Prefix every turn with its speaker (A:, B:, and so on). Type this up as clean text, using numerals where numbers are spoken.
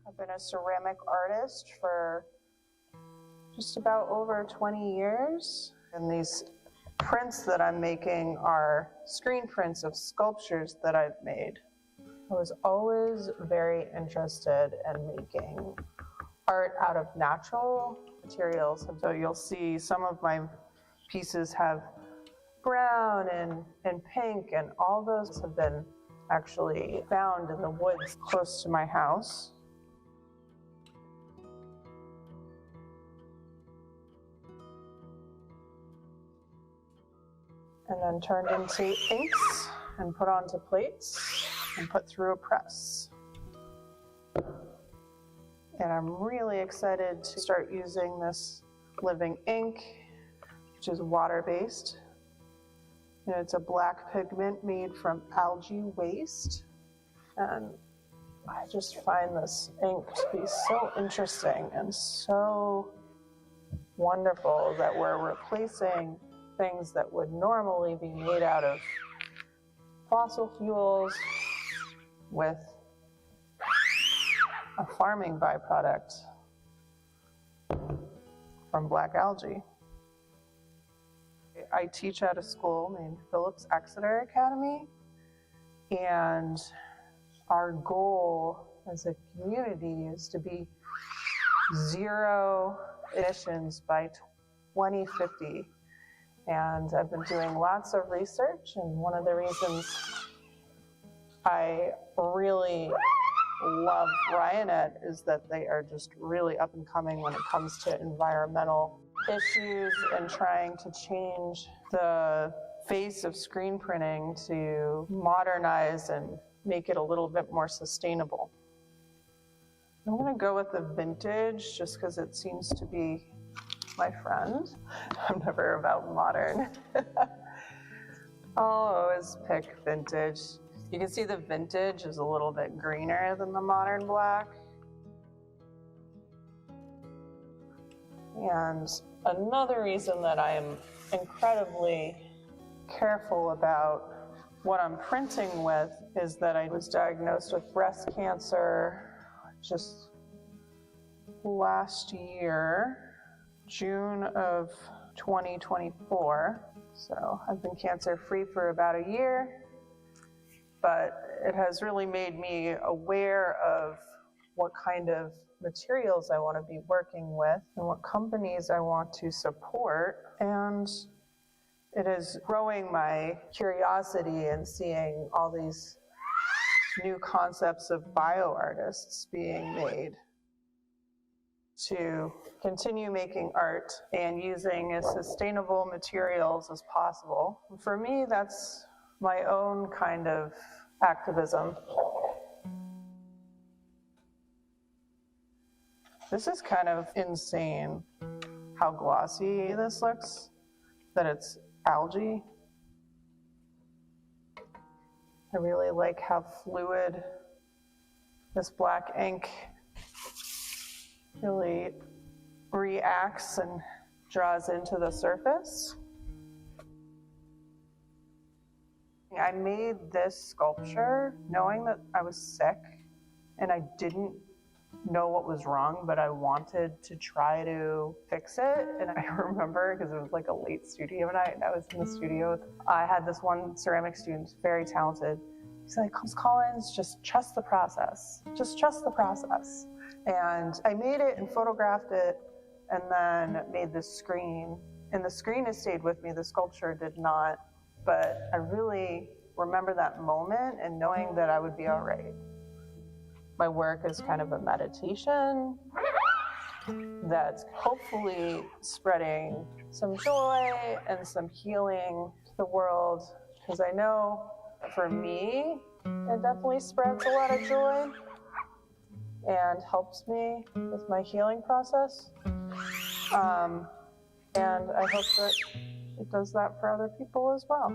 A: I've been a ceramic artist for just about over 20 years. And these prints that I'm making are screen prints of sculptures that I've made. I was always very interested in making art out of natural materials. So you'll see some of my pieces have brown and pink, and all those have been actually found in the woods close to my house. And then turned into inks and put onto plates and put through a press. And I'm really excited to start using this living ink, which is water-based. And it's a black pigment made from algae waste. And I just find this ink to be so interesting and so wonderful that we're replacing things that would normally be made out of fossil fuels with a farming byproduct from black algae. I teach at a school named Phillips Exeter Academy, and our goal as a community is to be zero emissions by 2050. And I've been doing lots of research, and one of the reasons I really love Ryonet is that they are just really up and coming when it comes to environmental issues and trying to change the face of screen printing to modernize and make it a little bit more sustainable. I'm going to go with the vintage just because it seems to be my friend. I'm never about modern. I'll always pick vintage. You can see the vintage is a little bit greener than the modern black. And another reason that I am incredibly careful about what I'm printing with is that I was diagnosed with breast cancer just last year, June of 2024. So I've been cancer-free for about a year, but it has really made me aware of what kind of materials I want to be working with and what companies I want to support. And it is growing my curiosity and seeing all these new concepts of bio-artists being made to continue making art and using as sustainable materials as possible. For me, that's my own kind of activism. This is kind of insane how glossy this looks, that it's algae. I really like how fluid this black ink really reacts and draws into the surface. I made this sculpture knowing that I was sick and I didn't know what was wrong, but I wanted to try to fix it. And I remember, because it was like a late studio night, I was in the studio. I had this one ceramic student, very talented. He's like, Ms. Collins, just trust the process. Just trust the process. And I made it and photographed it and then made this screen. And the screen has stayed with me, the sculpture did not. But I really remember that moment and knowing that I would be all right. My work is kind of a meditation that's hopefully spreading some joy and some healing to the world. Because I know for me, it definitely spreads a lot of joy and helps me with my healing process. And I hope that it does that for other people as well.